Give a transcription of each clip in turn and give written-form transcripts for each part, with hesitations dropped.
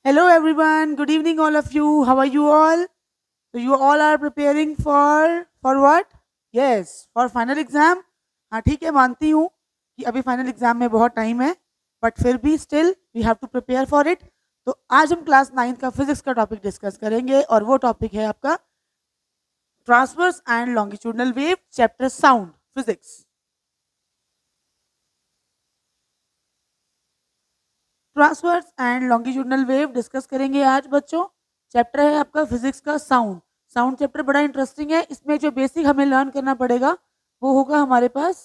Hello everyone, good evening all of you. How are you all? So you all are preparing for what? Yes, for final exam. हाँ ठीक है, मानती हूँ कि अभी final exam में बहुत टाइम है, बट फिर भी still we have to prepare for it. तो आज हम क्लास 9 का फिजिक्स का टॉपिक डिस्कस करेंगे और वो टॉपिक है आपका transverse and longitudinal wave, chapter sound physics. Transverse and longitudinal wave discuss करेंगे आज बच्चों. चैप्टर है आपका फिजिक्स का साउंड. साउंड चैप्टर बड़ा इंटरेस्टिंग है. इसमें जो बेसिक हमें लर्न करना पड़ेगा वो होगा हमारे पास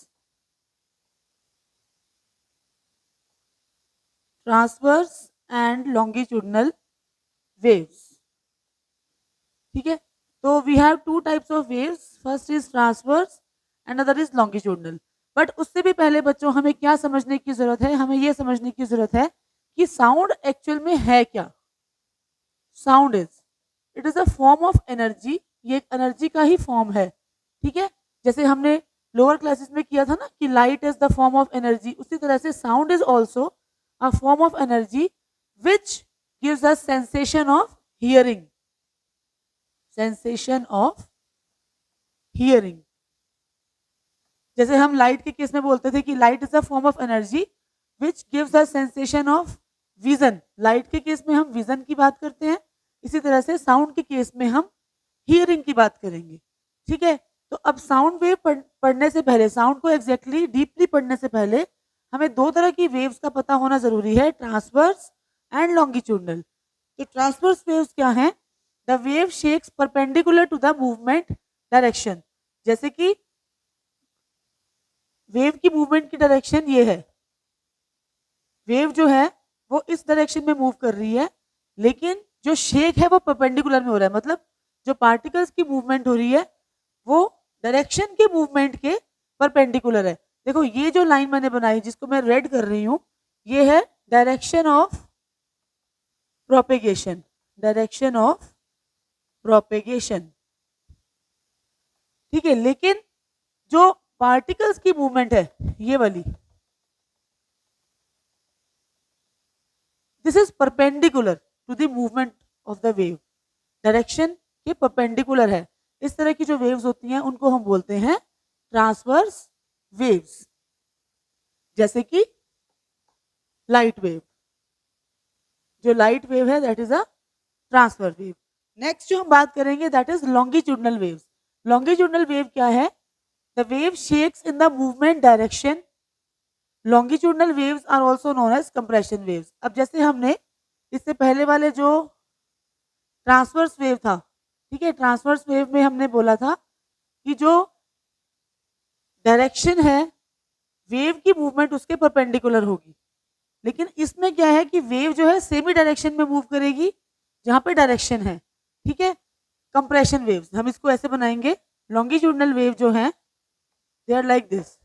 ट्रांसवर्स एंड लॉन्गिट्यूडनल वेव्स. ठीक है, तो we have two types of waves. First is transverse and other is longitudinal. But उससे भी पहले बच्चों हमें क्या समझने की जरूरत है? हमें यह समझने की जरूरत है कि साउंड एक्चुअल में है क्या. Sound it is a form of energy. ये एक एनर्जी का ही फॉर्म है. ठीक है, जैसे हमने लोअर क्लासेस में किया था ना कि light is the form of energy, उसी तरह से sound is also a form of energy which gives us sensation of hearing. Sensation of hearing. जैसे हम लाइट के केस में बोलते थे कि light is a form of energy which gives us sensation of vision. Light के case में हम विजन की बात करते हैं. इसी तरह से साउंड के केस में हम हियरिंग की बात करेंगे. ठीक है, तो अब साउंड वेव पढ़ने से पहले, साउंड को एग्जैक्टली डीपली पढ़ने से पहले हमें दो तरह की वेव्स का पता होना जरूरी है, ट्रांसवर्स एंड लॉन्गिट्यूडनल. तो ट्रांसवर्स वेव्स क्या हैं? The wave shakes perpendicular to the movement direction. जैसे कि वेव की मूवमेंट की डायरेक्शन ये है. वेव जो है वो इस डायरेक्शन में मूव कर रही है, लेकिन जो शेक है वो परपेंडिकुलर में हो रहा है. मतलब जो पार्टिकल्स की मूवमेंट हो रही है वो डायरेक्शन के मूवमेंट के परपेंडिकुलर है. देखो ये जो लाइन मैंने बनाई जिसको मैं रेड कर रही हूं, ये है direction of propagation. Direction of propagation. ठीक है, लेकिन जो पार्टिकल्स की मूवमेंट है ये वाली, this is perpendicular to the movement of the wave. Direction के परपेंडिकुलर है. इस तरह की जो वेव्स होती हैं उनको हम बोलते हैं ट्रांसवर्स वेव्स. जैसे कि लाइट वेव. जो लाइट वेव है that is a transfer wave. Next जो हम बात करेंगे that is longitudinal waves. Longitudinal wave क्या है? The wave shakes in the movement direction. Longitudinal waves are also known as compression waves. अब जैसे हमने इससे पहले वाले जो ट्रांसवर्स वेव था, ठीक है, ट्रांसवर्स वेव में हमने बोला था कि जो डायरेक्शन है वेव की मूवमेंट उसके परपेंडिकुलर होगी. लेकिन इसमें क्या है कि वेव जो है सेमी डायरेक्शन में मूव करेगी जहां पे डायरेक्शन है. ठीक है, कंप्रेशन वेव्स हम इसको ऐसे बनाएंगे. लॉन्गिट्यूडनल वेव जो है दे आर लाइक दिस.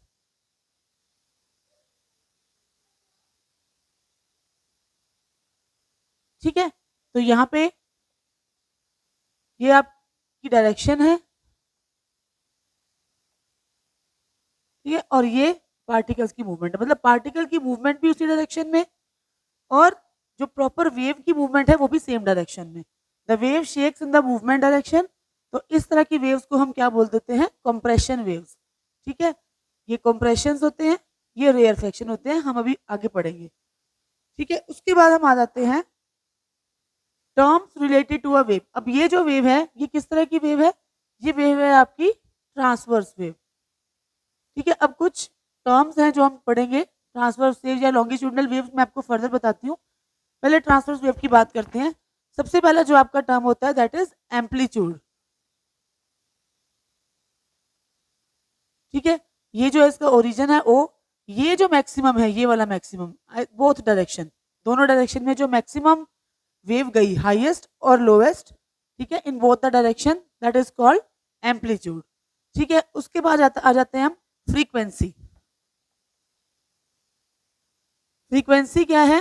ठीक है, तो यहाँ पे ये आपकी डायरेक्शन है. ठीक है, और ये पार्टिकल्स की मूवमेंट है. मतलब पार्टिकल की मूवमेंट भी उसी डायरेक्शन में और जो प्रॉपर वेव की मूवमेंट है वो भी सेम डायरेक्शन में. The wave shakes in the movement direction. तो इस तरह की वेव्स को हम क्या बोल देते हैं? Compression waves. ठीक है, ये कंप्रेशंस होते हैं, ये रेयरफेक्शन होते हैं. हम अभी आगे पढ़ेंगे. ठीक है, उसके बाद हम आ जाते हैं terms related to a wave. अब ये जो वेव है ये किस तरह की वेव है? ये वेव है आपकी ट्रांसवर्स वेव. ठीक है, अब कुछ टर्म्स हैं जो हम पढ़ेंगे. ट्रांसवर्स वेव या लॉन्गिट्यूडनल वेव्स मैं आपको फर्दर बताती हूँ. पहले ट्रांसवर्स वेव की बात करते हैं. सबसे पहला जो आपका टर्म होता है दैट इज एम्पलीट्यूड. ठीक है, ये जो है इसका ओरिजिन है ओ. ये जो मैक्सिमम है ये वाला मैक्सिमम बोथ डायरेक्शन, दोनों डायरेक्शन में जो मैक्सिमम वेव गई, हाईएस्ट और लोवेस्ट, ठीक है, in both the direction, that is called amplitude. ठीक है, उसके बाद आ जाते हैं हम फ्रीक्वेंसी. फ्रीक्वेंसी क्या है?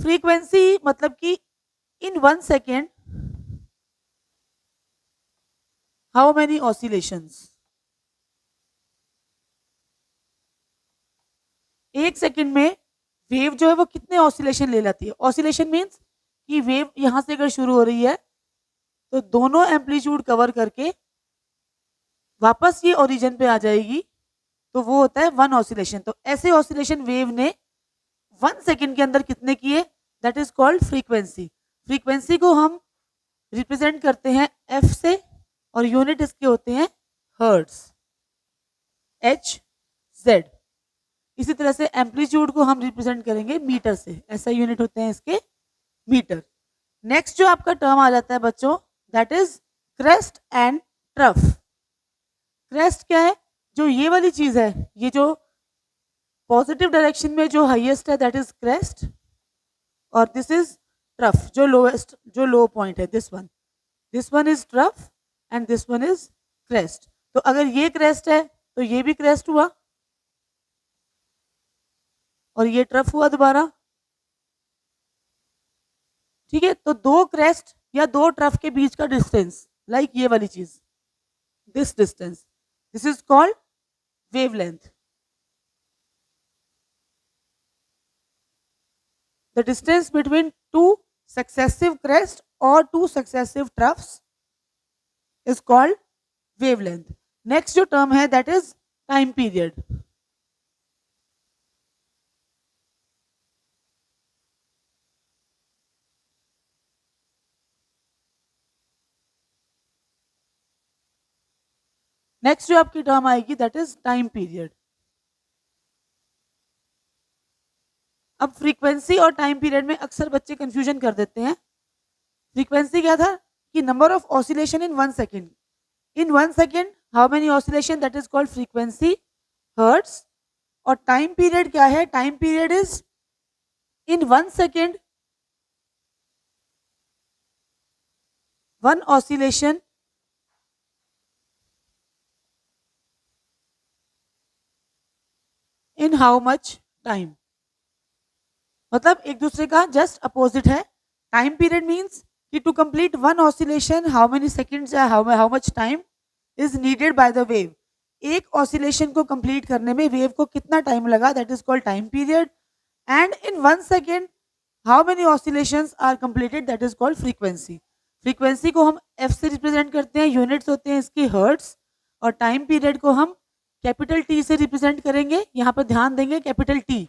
फ्रीक्वेंसी मतलब कि इन 1 second how many oscillations. 1 second में वेव जो है वो कितने ऑसिलेशन ले लेती है? ऑसिलेशन मीन्स कि वेव यहाँ से अगर शुरू हो रही है तो दोनों एम्पलीट्यूड कवर करके वापस ये ओरिजिन पे आ जाएगी, तो वो होता है 1 ऑसिलेशन। तो ऐसे ऑसिलेशन वेव ने 1 सेकेंड के अंदर कितने किए? That is called frequency. Frequency को हम रिप्रेजेंट करते हैं एफ से और यूनिट इसके होते हैं हर्ट्ज, एच जेड। इसी तरह से एम्पलीट्यूड को हम रिप्रेजेंट करेंगे मीटर से, ऐसा यूनिट होते हैं इसके मीटर। नेक्स्ट जो आपका टर्म आ जाता है बच्चों, that is crest and trough. Crest क्या है? जो ये वाली चीज है, ये जो पॉजिटिव डायरेक्शन में जो हाईएस्ट है दैट इज क्रेस्ट, और दिस इज ट्रफ, जो लोएस्ट, जो लो पॉइंट है, this one is trough and this one is crest. तो अगर ये क्रेस्ट है तो ये भी क्रेस्ट हुआ और ये ट्रफ हुआ दोबारा। ठीक है, तो दो क्रेस्ट या दो ट्रफ के बीच का डिस्टेंस, लाइक ये वाली चीज, this distance, this is called wavelength. The distance between two successive crests or two successive troughs is called wavelength. Next जो term है that is time period. Next जो आपकी term आएगी that is time period. अब frequency और time period में अक्सर बच्चे कंफ्यूजन कर देते हैं। फ्रीक्वेंसी क्या था कि number of oscillation in 1 second. In 1 second how many oscillation, that is called frequency, hertz. और टाइम पीरियड क्या है? Time period is in 1 second 1 oscillation in how much time. मतलब एक दूसरे का जस्ट अपोजिट है। टाइम पीरियड मीन्स कि to complete 1 oscillation how many seconds या how much time is needed by the wave. एक ऑसिलेशन को कंप्लीट करने में वेव को कितना टाइम लगा, that is called time period. And in 1 second how many oscillations are completed, that is called frequency. Frequency को हम एफ से रिप्रेजेंट करते हैं, यूनिट्स होते हैं इसके हर्ट्ज। और टाइम पीरियड को हम कैपिटल टी से रिप्रेजेंट करेंगे, यहाँ पर ध्यान देंगे कैपिटल टी,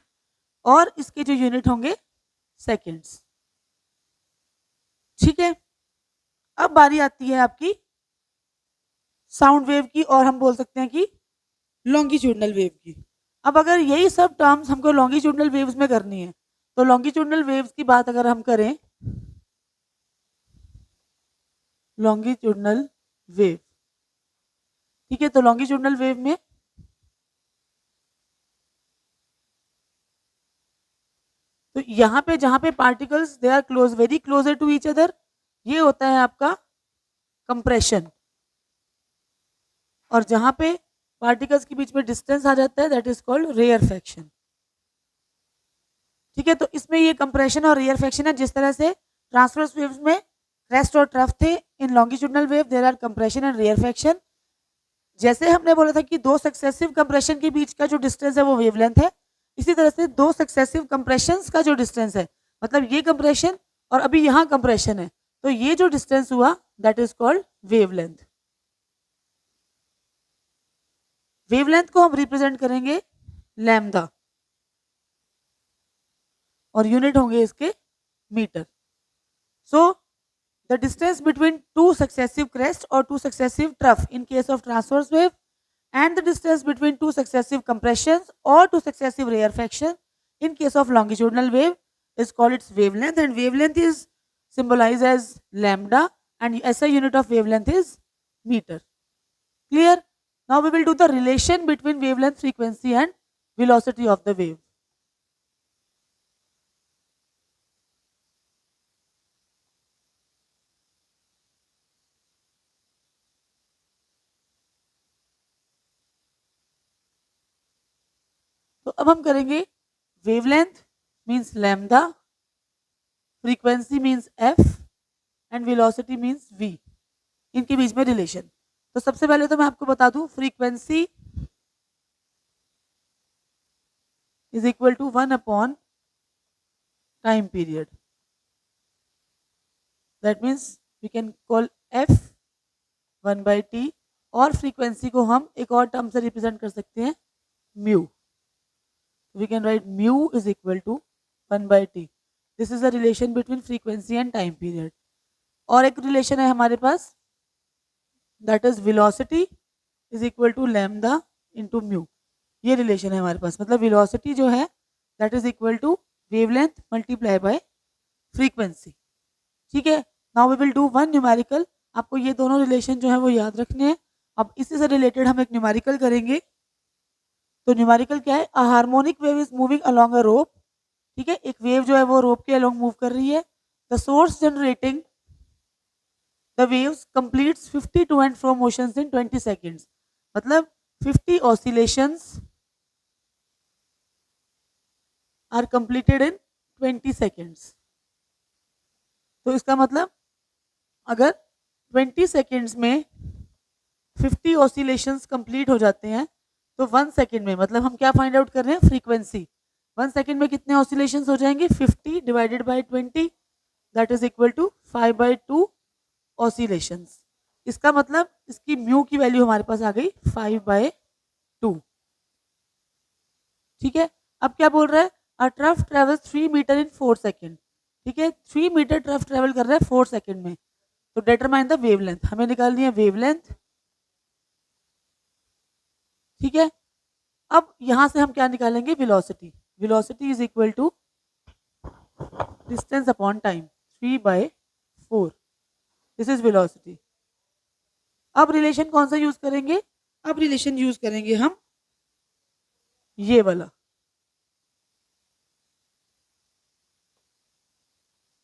और इसके जो यूनिट होंगे सेकेंड्स। ठीक है, अब बारी आती है आपकी साउंड वेव की, और हम बोल सकते हैं कि लॉन्गिट्यूडनल वेव की। अब अगर यही सब टर्म्स हमको लॉन्गिट्यूडनल वेव्स में करनी है, तो लॉन्गिट्यूडनल वेव्स की बात अगर हम करें, लॉन्गिट्यूडनल वेव, ठीक है, तो लॉन्गिट्यूडनल वेव में तो यहाँ पे जहाँ पे particles they are close, very closer to each other, ये होता है आपका कंप्रेशन। और जहाँ पे पार्टिकल्स के बीच में डिस्टेंस आ जाता है दैट इज कॉल्ड रेयरफेक्शन। ठीक है, तो इसमें ये कंप्रेशन और रेयरफेक्शन है। जिस तरह से ट्रांसवर्स वेव्स में क्रेस्ट और ट्रफ थे, in longitudinal wave there are compression and rarefaction. जैसे हमने बोला था कि दो सक्सेसिव कंप्रेशन के बीच का जो डिस्टेंस है वो वेवलेंथ है, इसी तरह से दो सक्सेसिव कंप्रेशंस का जो डिस्टेंस है, मतलब ये कंप्रेशन और अभी यहाँ कंप्रेशन है, तो ये जो डिस्टेंस हुआ that is called wavelength. Wavelength को हम रिप्रेजेंट करेंगे लैम्डा, और यूनिट होंगे इसके metre. So the distance between two successive crest और two successive trough in case of transverse wave, and the distance between two successive compressions or two successive rarefaction in case of longitudinal wave is called its wavelength, and wavelength is symbolized as lambda, and SI unit of wavelength is meter. Clear? Now we will do the relation between wavelength, frequency and velocity of the wave. तो अब हम करेंगे wavelength means lambda, frequency means F and velocity means V, इनके बीच में relation. तो सबसे पहले तो मैं आपको बता दूं, frequency is equal to 1 upon time period. That means we can call f 1/t, और फ्रीक्वेंसी को हम एक और टर्म से रिप्रेजेंट कर सकते हैं, mu. We can write mu is equal to 1/t. This is a relation between frequency and time period. और एक रिलेशन है हमारे पास, that is velocity is equal to lambda into mu. ये रिलेशन है हमारे पास, मतलब velocity जो है that is equal to wavelength multiply by frequency. ठीक है. Now we will do one numerical. आपको ये दोनों रिलेशन जो है वो याद रखने हैं. अब इसी से रिलेटेड हम एक न्यूमेरिकल करेंगे. तो न्यूमेरिकल क्या है? A harmonic wave is moving along a rope. ठीक है, एक वेव जो है वो रोप के अलोंग मूव कर रही है. The source generating the waves completes 50 to and fro motions in 20 seconds. मतलब 50 oscillations are completed in 20 seconds. तो इसका मतलब अगर 20 सेकंड्स में 50 ऑसिलेशंस कंप्लीट हो जाते हैं तो 1 सेकंड में, मतलब हम क्या फाइंड आउट कर रहे हैं? फ्रीक्वेंसी. 1 सेकंड में कितने ऑसिलेशंस हो जाएंगे? 50 divided by 20, that is equal to 5/2 oscillations. इसका मतलब इसकी म्यू की वैल्यू हमारे पास आ गई 5/2. ठीक है. अब क्या बोल रहा है? अ ट्रफ ट्रेवल्स 3 मीटर इन 4 सेकंड. ठीक है, 3 मीटर ट्रफ ट्रेवल कर रहा है 4 सेकंड में. तो डिटरमाइन द वेवलेंथ. हमें निकालनी है वेवलेंथ. ठीक है. अब यहां से हम क्या निकालेंगे? Velocity. Velocity is equal to distance upon time, 3/4. This is velocity. अब रिलेशन कौन सा यूज करेंगे? अब रिलेशन यूज करेंगे हम ये वाला.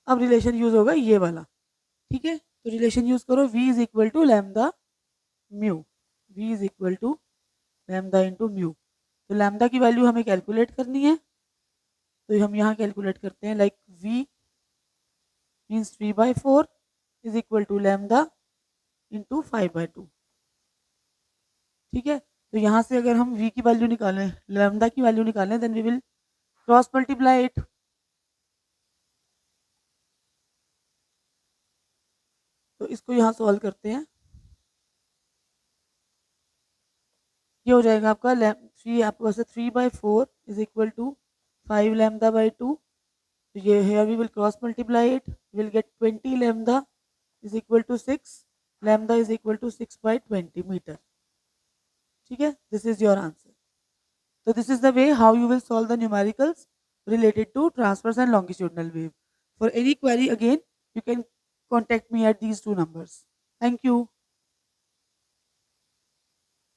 अब रिलेशन यूज होगा ये वाला. ठीक है, तो रिलेशन यूज करो. v is equal to lambda mu. v is equal to lambda into mu. तो लैम्डा की वैल्यू हमें कैलकुलेट करनी है. तो हम यहाँ कैलकुलेट करते हैं. Like v means 3/4 is equal to lambda into 5/2. ठीक है. तो यहाँ से अगर हम v की वैल्यू निकालें, लैम्डा की वैल्यू निकालें, then we will cross multiply it. तो इसको यहाँ सॉल्व करते हैं. ये हो जाएगा आपका 3, आपके पास 3/4 इज इक्वल टू 5 λ/2. तो ये है, we will cross multiply it, will get 20 lambda is equal to 6. Lambda is equal to 6/20 meter. ठीक है, दिस इज योर आंसर. तो this is the way how you will solve the numericals related to transverse and longitudinal wave. For any query again, you can contact me at these two numbers. Thank you.